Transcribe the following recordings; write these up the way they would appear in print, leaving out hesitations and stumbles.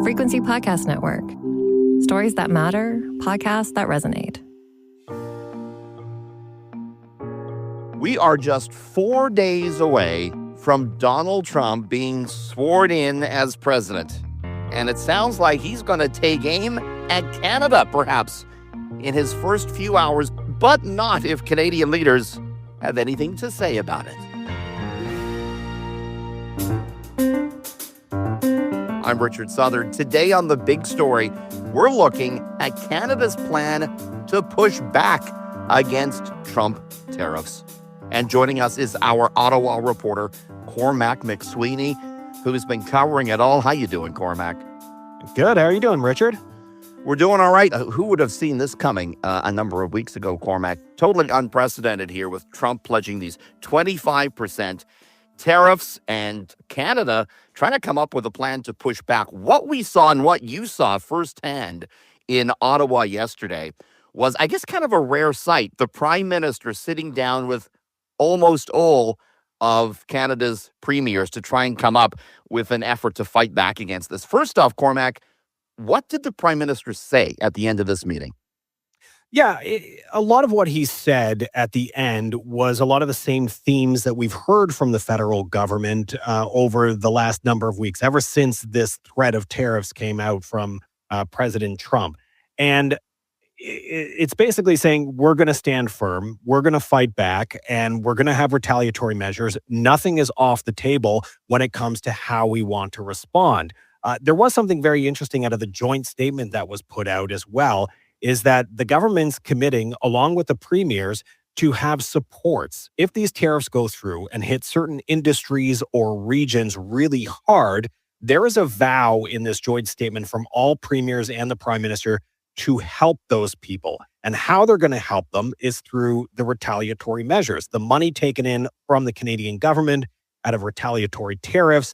Frequency Podcast Network. Stories that matter, podcasts that resonate. We are just 4 days away from Donald Trump being sworn in as president. And it sounds like he's going to take aim at Canada, perhaps, in his first few hours, but not if Canadian leaders have anything to say about it. I'm Richard Southern. Today on The Big Story, we're looking at Canada's plan to push back against Trump tariffs. And joining us is our Ottawa reporter, Cormac Mac Sweeney, who's been covering it all. How you doing, Cormac? Good. How are you doing, Richard? We're doing all right. Who would have seen this coming a number of weeks ago, Cormac? Totally unprecedented here with Trump pledging these 25% tariffs and Canada trying to come up with a plan to push back. What we saw and what you saw firsthand in Ottawa yesterday was, I guess, kind of a rare sight. The Prime Minister sitting down with almost all of Canada's premiers to try and come up with an effort to fight back against this. First off, Cormac, what did the Prime Minister say at the end of this meeting? Yeah, a lot of what he said at the end was a lot of the same themes that we've heard from the federal government over the last number of weeks, ever since this threat of tariffs came out from President Trump. And it's basically saying we're going to stand firm, we're going to fight back, and we're going to have retaliatory measures. Nothing is off the table when it comes to how we want to respond. There was something very interesting out of the joint statement that was put out as well, is that the government's committing, along with the premiers, to have supports. If these tariffs go through and hit certain industries or regions really hard, there is a vow in this joint statement from all premiers and the Prime Minister to help those people. And how they're going to help them is through the retaliatory measures. The money taken in from the Canadian government out of retaliatory tariffs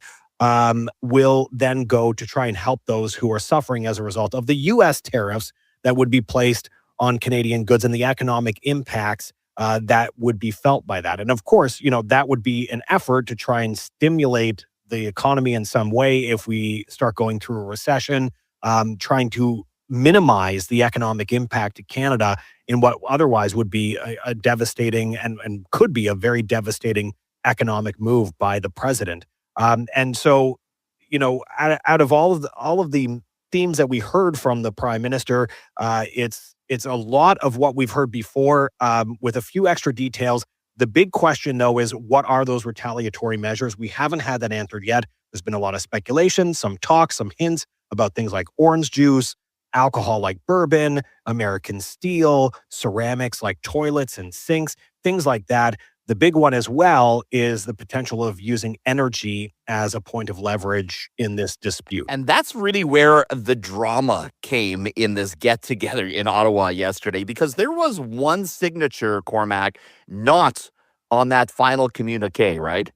will then go to try and help those who are suffering as a result of the U.S. tariffs that would be placed on Canadian goods and the economic impacts that would be felt by that. And of course, that would be an effort to try and stimulate the economy in some way if we start going through a recession, trying to minimize the economic impact to Canada in what otherwise would be a devastating and could be a very devastating economic move by the president. And so, out of all of the themes that we heard from the Prime Minister, it's a lot of what we've heard before, with a few extra details. The big question, though, is what are those retaliatory measures? We haven't had that answered yet. There's been a lot of speculation, some talk, some hints about things like orange juice, alcohol like bourbon, American steel, ceramics like toilets and sinks, things like that. The big one as well is the potential of using energy as a point of leverage in this dispute. And that's really where the drama came in this get-together in Ottawa yesterday, because there was one signature, Cormac, not on that final communique, right?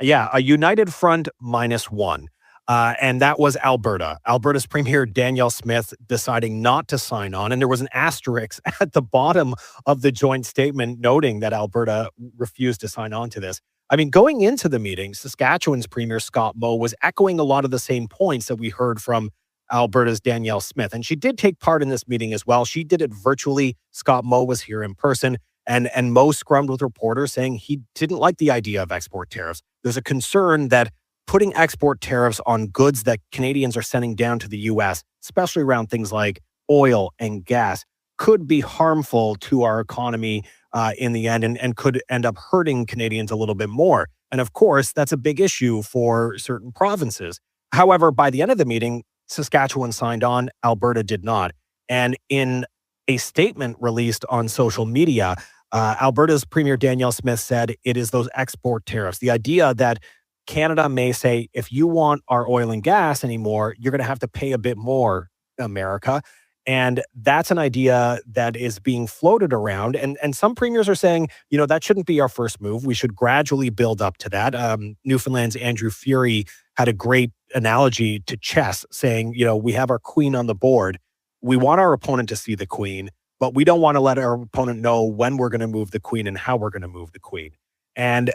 Yeah, a united front -1. And that was Alberta. Alberta's Premier Danielle Smith deciding not to sign on. And there was an asterisk at the bottom of the joint statement noting that Alberta refused to sign on to this. I mean, going into the meeting, Saskatchewan's Premier Scott Moe was echoing a lot of the same points that we heard from Alberta's Danielle Smith. And she did take part in this meeting as well. She did it virtually. Scott Moe was here in person. And Moe scrummed with reporters saying he didn't like the idea of export tariffs. There's a concern that putting export tariffs on goods that Canadians are sending down to the U.S., especially around things like oil and gas, could be harmful to our economy in the end and could end up hurting Canadians a little bit more. And of course, that's a big issue for certain provinces. However, by the end of the meeting, Saskatchewan signed on, Alberta did not. And in a statement released on social media, Alberta's Premier Danielle Smith said it is those export tariffs, the idea that Canada may say, if you want our oil and gas anymore, you're going to have to pay a bit more, America. And that's an idea that is being floated around. And some premiers are saying, that shouldn't be our first move. We should gradually build up to that. Newfoundland's Andrew Furey had a great analogy to chess, saying, we have our queen on the board. We want our opponent to see the queen, but we don't want to let our opponent know when we're going to move the queen and how we're going to move the queen. And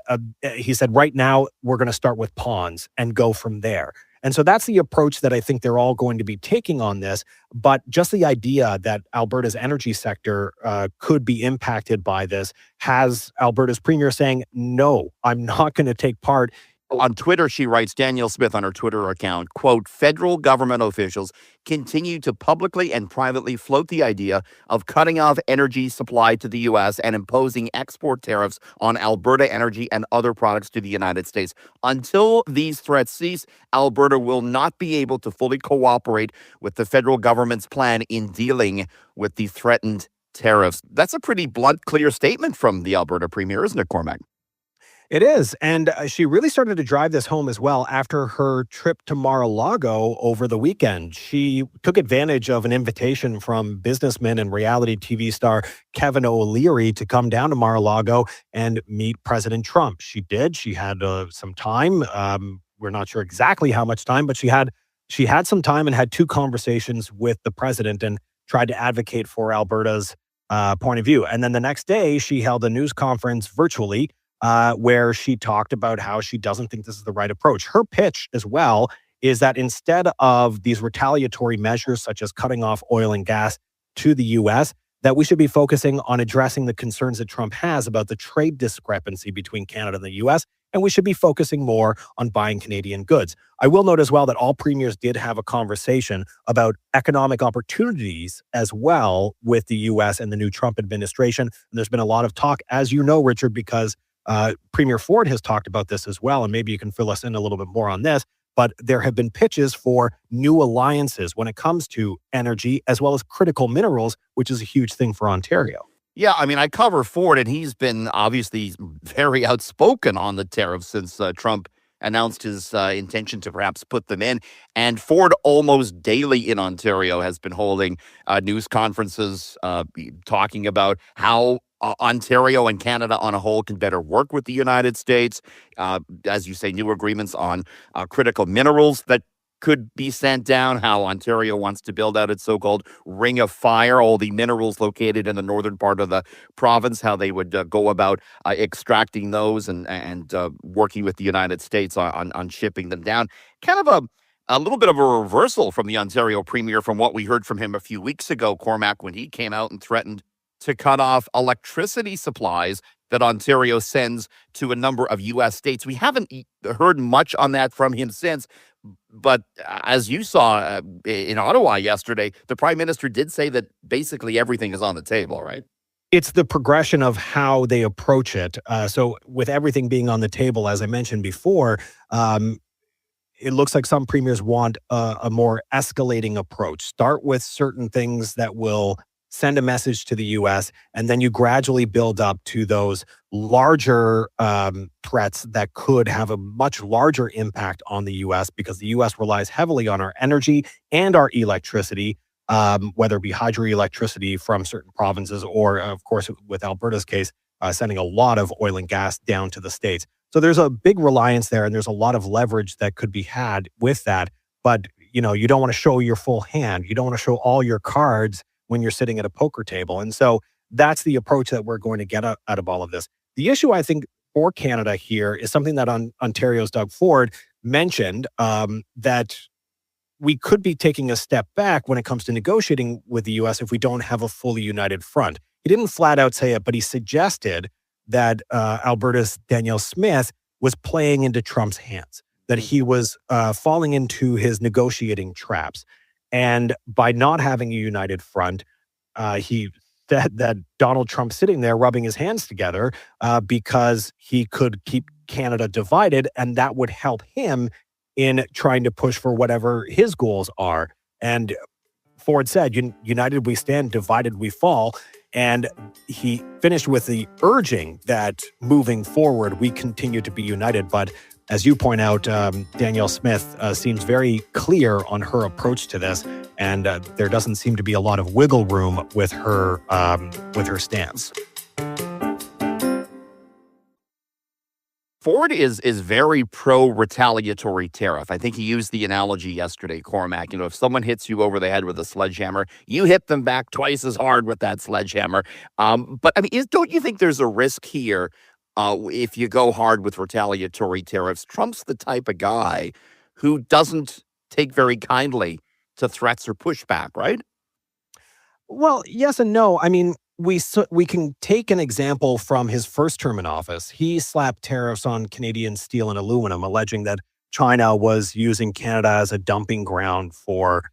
he said, right now, we're going to start with pawns and go from there. And so that's the approach that I think they're all going to be taking on this. But just the idea that Alberta's energy sector could be impacted by this has Alberta's premier saying, no, I'm not going to take part. On Twitter, she writes, Danielle Smith on her Twitter account, quote, federal government officials continue to publicly and privately float the idea of cutting off energy supply to the U.S. and imposing export tariffs on Alberta energy and other products to the United States. Until these threats cease, Alberta will not be able to fully cooperate with the federal government's plan in dealing with the threatened tariffs. That's a pretty blunt, clear statement from the Alberta premier, isn't it, Cormac? It is. And she really started to drive this home as well after her trip to Mar-a-Lago over the weekend. She took advantage of an invitation from businessman and reality TV star Kevin O'Leary to come down to Mar-a-Lago and meet President Trump. She did. She had some time. We're not sure exactly how much time, but she had some time and had two conversations with the president and tried to advocate for Alberta's point of view. And then the next day, she held a news conference virtually where she talked about how she doesn't think this is the right approach. Her pitch as well is that instead of these retaliatory measures, such as cutting off oil and gas to the U.S., that we should be focusing on addressing the concerns that Trump has about the trade discrepancy between Canada and the U.S., and we should be focusing more on buying Canadian goods. I will note as well that all premiers did have a conversation about economic opportunities as well with the U.S. and the new Trump administration. And there's been a lot of talk, as you know, Richard, because Premier Ford has talked about this as well, and maybe you can fill us in a little bit more on this, but there have been pitches for new alliances when it comes to energy as well as critical minerals, which is a huge thing for Ontario. Yeah, I mean, I cover Ford, and he's been obviously very outspoken on the tariffs since Trump announced his intention to perhaps put them in. And Ford almost daily in Ontario has been holding news conferences talking about how Ontario and Canada on a whole can better work with the United States. As you say, new agreements on critical minerals that could be sent down, how Ontario wants to build out its so-called ring of fire, all the minerals located in the northern part of the province, how they would go about extracting those and working with the United States on shipping them down. Kind of a little bit of a reversal from the Ontario premier from what we heard from him a few weeks ago, Cormac, when he came out and threatened to cut off electricity supplies that Ontario sends to a number of U.S. states. We haven't heard much on that from him since. But as you saw in Ottawa yesterday, the prime minister did say that basically everything is on the table, right? It's the progression of how they approach it. So with everything being on the table, as I mentioned before, it looks like some premiers want a more escalating approach. Start with certain things that will send a message to the U.S., and then you gradually build up to those larger threats that could have a much larger impact on the U.S. because the U.S. relies heavily on our energy and our electricity, whether it be hydroelectricity from certain provinces or, of course, with Alberta's case, sending a lot of oil and gas down to the States. So there's a big reliance there, and there's a lot of leverage that could be had with that. But, you know, you don't want to show your full hand. You don't want to show all your cards when you're sitting at a poker table. And so that's the approach that we're going to get out of all of this. The issue, I think, for Canada here is something that Ontario's Doug Ford mentioned, that we could be taking a step back when it comes to negotiating with the U.S. if we don't have a fully united front. He didn't flat out say it, but he suggested that Alberta's Danielle Smith was playing into Trump's hands, that he was falling into his negotiating traps. And by not having a united front, he said that Donald Trump sitting there rubbing his hands together because he could keep Canada divided, and that would help him in trying to push for whatever his goals are. And Ford said, united we stand, divided we fall. And he finished with the urging that moving forward, we continue to be united. But as you point out, Danielle Smith seems very clear on her approach to this, and there doesn't seem to be a lot of wiggle room with her stance. Ford is very pro-retaliatory tariff. I think he used the analogy yesterday, Cormac. You know, if someone hits you over the head with a sledgehammer, you hit them back twice as hard with that sledgehammer. But I mean, don't you think there's a risk here if you go hard with retaliatory tariffs? Trump's the type of guy who doesn't take very kindly to threats or pushback, right? Well, yes and no. I mean, we can take an example from his first term in office. He slapped tariffs on Canadian steel and aluminum, alleging that China was using Canada as a dumping ground for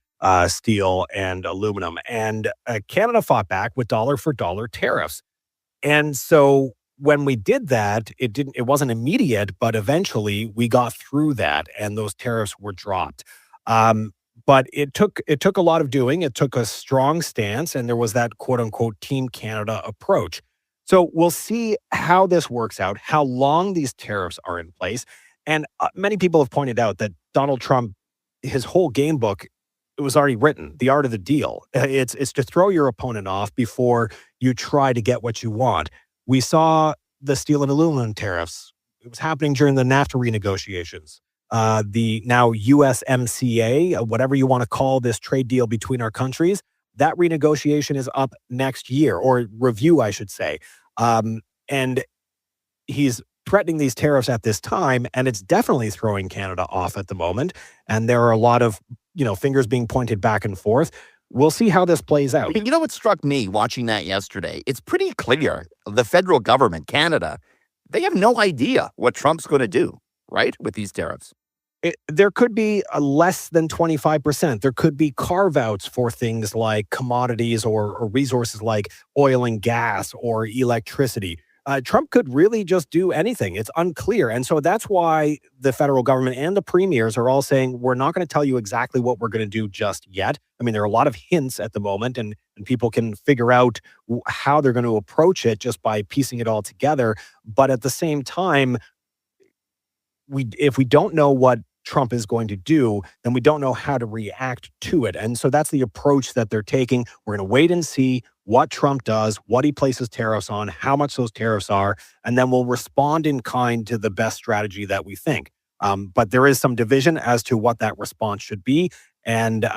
steel and aluminum. And Canada fought back with dollar for dollar tariffs. And so when we did that, it wasn't immediate, but eventually we got through that and those tariffs were dropped. Um, but it took a lot of doing. It took a strong stance, and there was that quote unquote Team Canada approach. So we'll see how this works out, how long these tariffs are in place. And many people have pointed out that Donald Trump, his whole game book, it was already written, the art of the deal. It's to throw your opponent off before you try to get what you want. We saw the steel and aluminum tariffs. It was happening during the NAFTA renegotiations. The now USMCA, whatever you want to call this trade deal between our countries, that renegotiation is up next year, or review, I should say. And he's threatening these tariffs at this time, and it's definitely throwing Canada off at the moment. And there are a lot of, fingers being pointed back and forth. We'll see how this plays out. You know what struck me watching that yesterday? It's pretty clear the federal government, Canada, they have no idea what Trump's going to do, right, with these tariffs. There could be a less than 25%. There could be carve-outs for things like commodities or resources like oil and gas or electricity. Trump could really just do anything. It's unclear. And so that's why the federal government and the premiers are all saying, we're not going to tell you exactly what we're going to do just yet. I mean, there are a lot of hints at the moment, and people can figure out how they're going to approach it just by piecing it all together. But at the same time, if we don't know what Trump is going to do, then we don't know how to react to it. And so that's the approach that they're taking. We're going to wait and see what Trump does, what he places tariffs on, how much those tariffs are, and then we'll respond in kind to the best strategy that we think. But there is some division as to what that response should be. And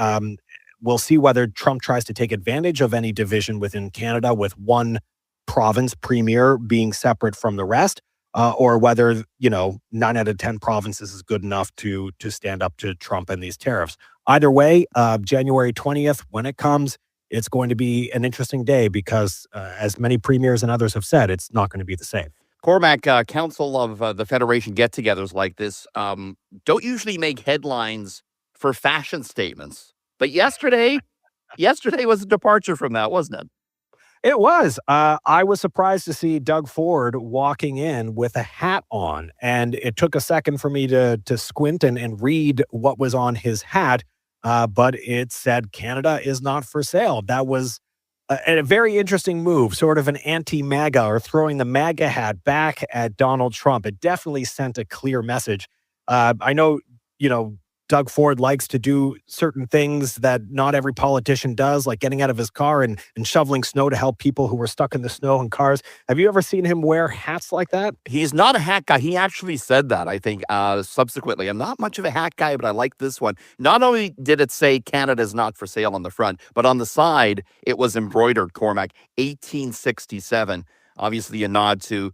we'll see whether Trump tries to take advantage of any division within Canada with one province premier being separate from the rest. Or whether, 9 out of 10 provinces is good enough to stand up to Trump and these tariffs. Either way, January 20th, when it comes, it's going to be an interesting day because, as many premiers and others have said, it's not going to be the same. Cormac, Council of the Federation get-togethers like this don't usually make headlines for fashion statements. But yesterday was a departure from that, wasn't it? It was. I was surprised to see Doug Ford walking in with a hat on, and it took a second for me to squint and read what was on his hat, but it said Canada is not for sale. That was a very interesting move, sort of an anti-MAGA or throwing the MAGA hat back at Donald Trump. It definitely sent a clear message. I know, Doug Ford likes to do certain things that not every politician does, like getting out of his car and shoveling snow to help people who were stuck in the snow in cars. Have you ever seen him wear hats like that? He's not a hat guy. He actually said that, I think, subsequently. I'm not much of a hat guy, but I like this one. Not only did it say Canada is not for sale on the front, but on the side, it was embroidered, Cormac, 1867. Obviously a nod to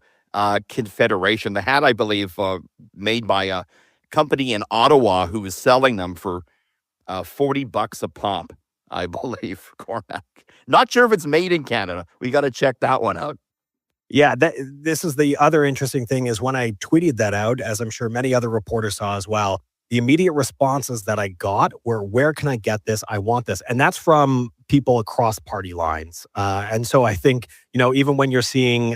Confederation. The hat, I believe, made by a company in Ottawa who was selling them for $40 a pop, I believe, Cormac. Not sure if it's made in Canada. We got to check that one out. Yeah, this is the other interesting thing is when I tweeted that out, as I'm sure many other reporters saw as well, the immediate responses that I got were, where can I get this? I want this. And that's from people across party lines. And so I think, even when you're seeing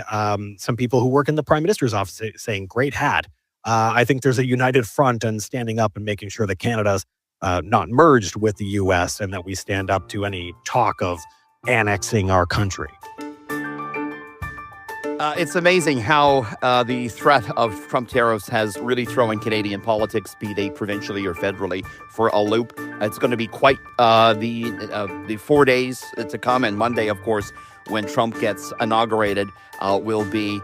some people who work in the Prime Minister's office saying, great hat, I think there's a united front and standing up and making sure that Canada's not merged with the U.S. and that we stand up to any talk of annexing our country. It's amazing how the threat of Trump tariffs has really thrown Canadian politics, be they provincially or federally, for a loop. It's going to be quite the 4 days to come. And Monday, of course, when Trump gets inaugurated, will be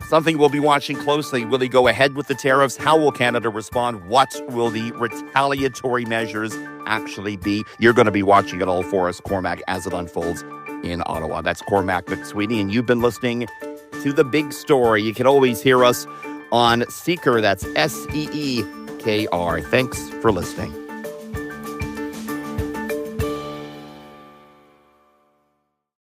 something we'll be watching closely. Will he go ahead with the tariffs? How will Canada respond? What will the retaliatory measures actually be? You're going to be watching it all for us, Cormac, as it unfolds in Ottawa. That's Cormac Mac Sweeney, and you've been listening to The Big Story. You can always hear us on Seeker. That's SEEKER. KR. Thanks for listening.